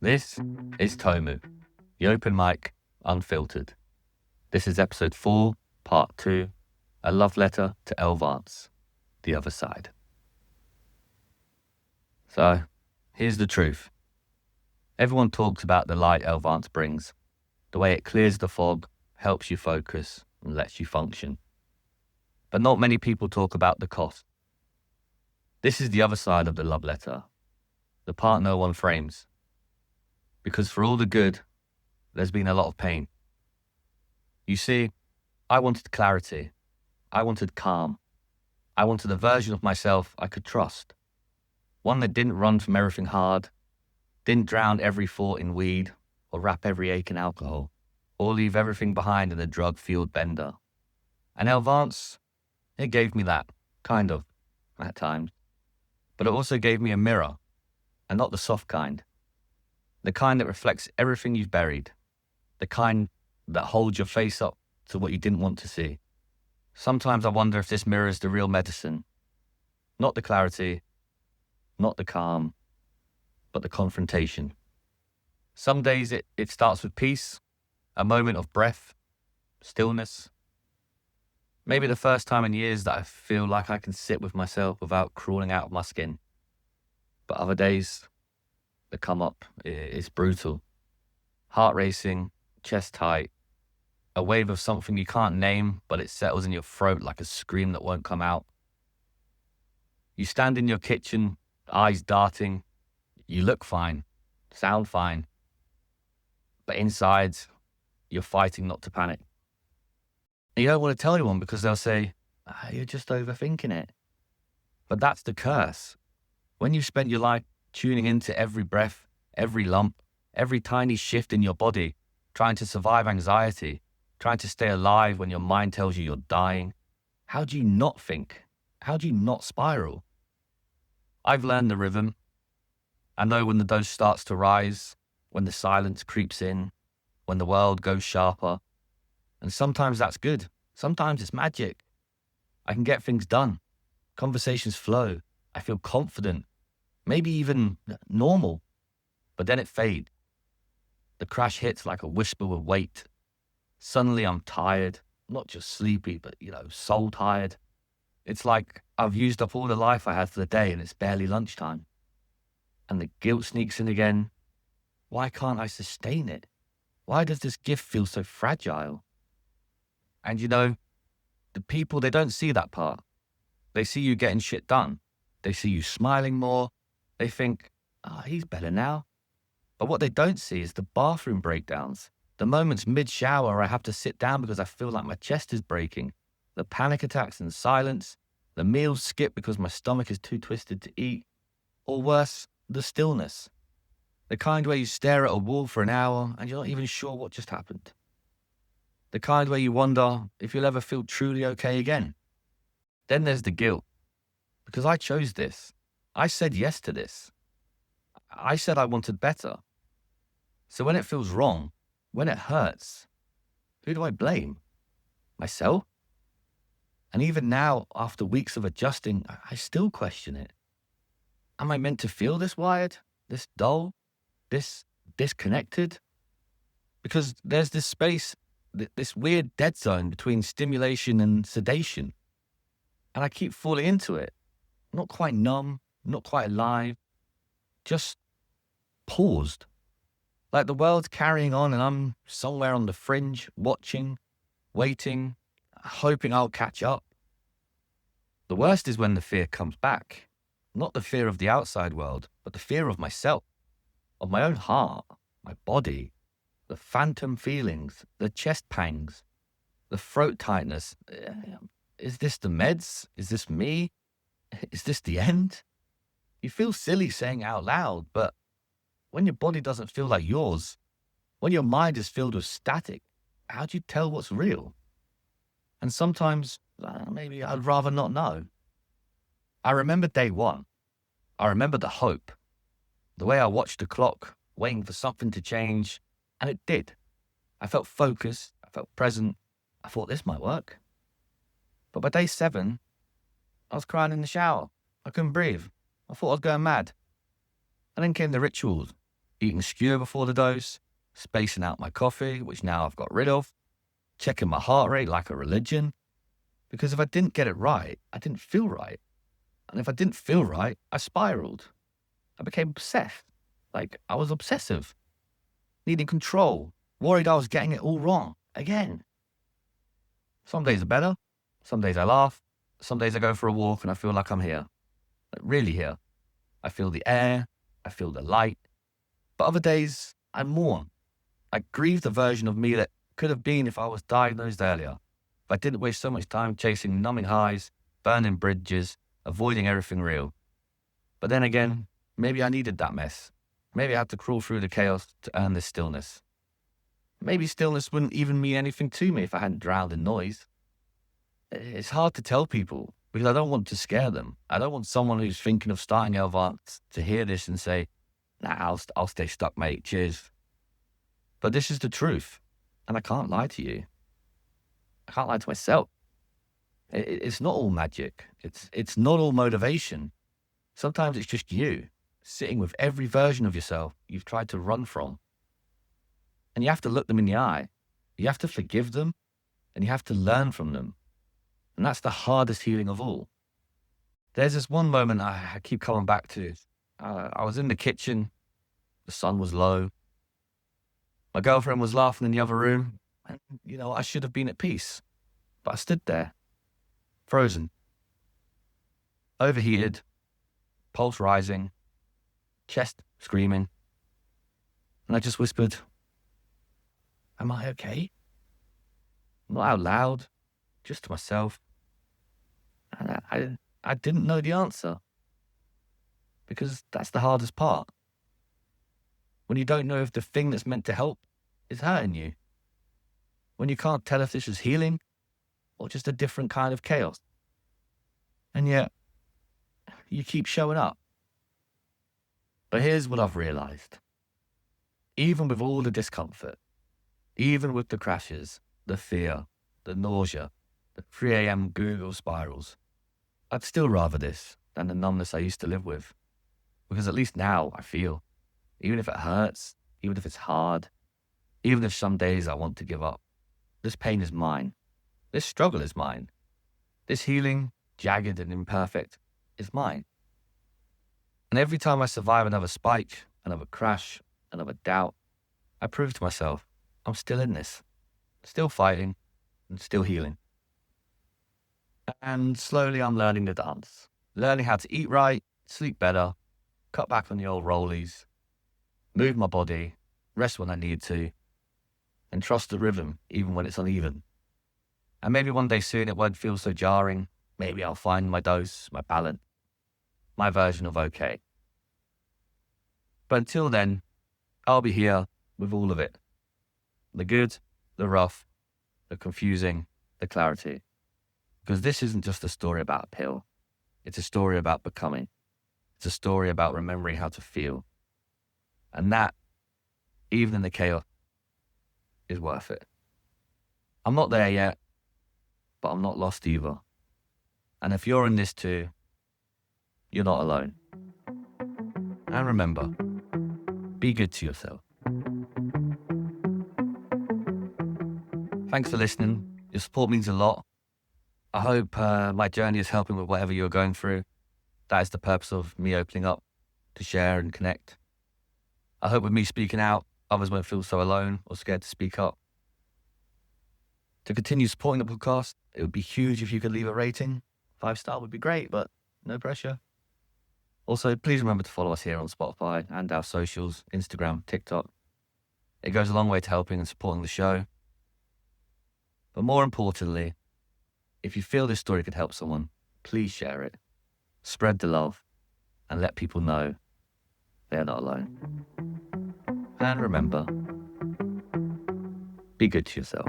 This is Tomu, the open mic, unfiltered. This is episode 4, part 2, a love letter to Elvanse, the other side. So, here's the truth. Everyone talks about the light Elvanse brings, the way it clears the fog, helps you focus, and lets you function. But not many people talk about the cost. This is the other side of the love letter, the part no one frames. Because for all the good, there's been a lot of pain. You see, I wanted clarity. I wanted calm. I wanted a version of myself I could trust. One that didn't run from everything hard, didn't drown every thought in weed, or wrap every ache in alcohol, or leave everything behind in a drug-fueled bender. And Elvanse, it gave me that, kind of, at times. But it also gave me a mirror, and not the soft kind. The kind that reflects everything you've buried. The kind that holds your face up to what you didn't want to see. Sometimes I wonder if this mirror is the real medicine. Not the clarity, not the calm, but the confrontation. Some days it starts with peace, a moment of breath, stillness. Maybe the first time in years that I feel like I can sit with myself without crawling out of my skin. But other days, the come up is brutal. Heart racing, chest tight, a wave of something you can't name, but it settles in your throat like a scream that won't come out. You stand in your kitchen, eyes darting. You look fine, sound fine. But inside, you're fighting not to panic. And you don't want to tell anyone because they'll say, you're just overthinking it. But that's the curse. When you've spent your life tuning into every breath, every lump, every tiny shift in your body, trying to survive anxiety, trying to stay alive when your mind tells you you're dying, how do you not think? How do you not spiral? I've learned the rhythm. I know when the dose starts to rise, when the silence creeps in, when the world goes sharper. And sometimes that's good. Sometimes it's magic. I can get things done. Conversations flow. I feel confident. Maybe even normal. But then it fades. The crash hits like a whisper with weight. Suddenly I'm tired. Not just sleepy, but, soul tired. It's like I've used up all the life I had for the day and it's barely lunchtime. And the guilt sneaks in again. Why can't I sustain it? Why does this gift feel so fragile? And the people, they don't see that part. They see you getting shit done. They see you smiling more. They think, he's better now. But what they don't see is the bathroom breakdowns. The moments mid-shower I have to sit down because I feel like my chest is breaking. The panic attacks and silence. The meals skip because my stomach is too twisted to eat. Or worse, the stillness. The kind where you stare at a wall for an hour and you're not even sure what just happened. The kind where you wonder if you'll ever feel truly okay again. Then there's the guilt. Because I chose this. I said yes to this. I said I wanted better. So when it feels wrong, when it hurts, who do I blame? Myself? And even now, after weeks of adjusting, I still question it. Am I meant to feel this wired, this dull, this disconnected? Because there's this space, this weird dead zone between stimulation and sedation. And I keep falling into it. Not quite numb, not quite alive, just paused. Like the world's carrying on and I'm somewhere on the fringe, watching, waiting, hoping I'll catch up. The worst is when the fear comes back. Not the fear of the outside world, but the fear of myself, of my own heart, my body, the phantom feelings, the chest pangs, the throat tightness. Is this the meds? Is this me? Is this the end? You feel silly saying it out loud, but when your body doesn't feel like yours, when your mind is filled with static, how do you tell what's real? And sometimes, maybe I'd rather not know. I remember day one. I remember the hope. The way I watched the clock, waiting for something to change, and it did. I felt focused. I felt present. I thought this might work. But by day 7, I was crying in the shower. I couldn't breathe. I thought I was going mad. And then came the rituals. eating skewer before the dose, spacing out my coffee, which now I've got rid of, checking my heart rate like a religion. Because if I didn't get it right, I didn't feel right. And if I didn't feel right, I spiraled. I became obsessed. Like, I was obsessive, needing control, worried I was getting it all wrong again. Some days are better. Some days I laugh. Some days I go for a walk and I feel like I'm here. Like, really here. I feel the air. I feel the light. But other days, I mourn. I grieve the version of me that could have been if I was diagnosed earlier. If I didn't waste so much time chasing numbing highs, burning bridges, avoiding everything real. But then again, maybe I needed that mess. Maybe I had to crawl through the chaos to earn this stillness. Maybe stillness wouldn't even mean anything to me if I hadn't drowned in noise. It's hard to tell people because I don't want to scare them. I don't want someone who's thinking of starting Elvanse to hear this and say, nah, I'll stay stuck, mate. Cheers. But this is the truth. And I can't lie to you. I can't lie to myself. It's not all magic. It's not all motivation. Sometimes it's just you sitting with every version of yourself you've tried to run from. And you have to look them in the eye. You have to forgive them and you have to learn from them. And that's the hardest healing of all. There's this one moment I keep coming back to. I was in the kitchen. The sun was low. My girlfriend was laughing in the other room. And, I should have been at peace. But I stood there, frozen, overheated, pulse rising, chest screaming. And I just whispered, am I okay? Not out loud, just to myself. And I didn't know the answer. Because that's the hardest part. When you don't know if the thing that's meant to help is hurting you. When you can't tell if this is healing or just a different kind of chaos. And yet, you keep showing up. But here's what I've realized. Even with all the discomfort, even with the crashes, the fear, the nausea, the 3 a.m. Google spirals, I'd still rather this than the numbness I used to live with. Because at least now I feel, even if it hurts, even if it's hard, even if some days I want to give up, this pain is mine. This struggle is mine. This healing, jagged and imperfect, is mine. And every time I survive another spike, another crash, another doubt, I prove to myself I'm still in this, still fighting and still healing. And slowly I'm learning the dance, learning how to eat right, sleep better, cut back on the old rollies, move my body, rest when I need to, and trust the rhythm even when it's uneven. And maybe one day soon it won't feel so jarring. Maybe I'll find my dose, my balance, my version of okay. But until then, I'll be here with all of it. The good, the rough, the confusing, the clarity. Because this isn't just a story about a pill. It's a story about becoming. It's a story about remembering how to feel. And that, even in the chaos, is worth it. I'm not there yet, but I'm not lost either. And if you're in this too, you're not alone. And remember, be good to yourself. Thanks for listening. Your support means a lot. I hope my journey is helping with whatever you're going through. That is the purpose of me opening up to share and connect. I hope with me speaking out, others won't feel so alone or scared to speak up. To continue supporting the podcast, it would be huge if you could leave a rating. 5-star would be great, but no pressure. Also, please remember to follow us here on Spotify and our socials, Instagram, TikTok. It goes a long way to helping and supporting the show. But more importantly, if you feel this story could help someone, please share it. Spread the love and let people know they're not alone. And remember, be good to yourself.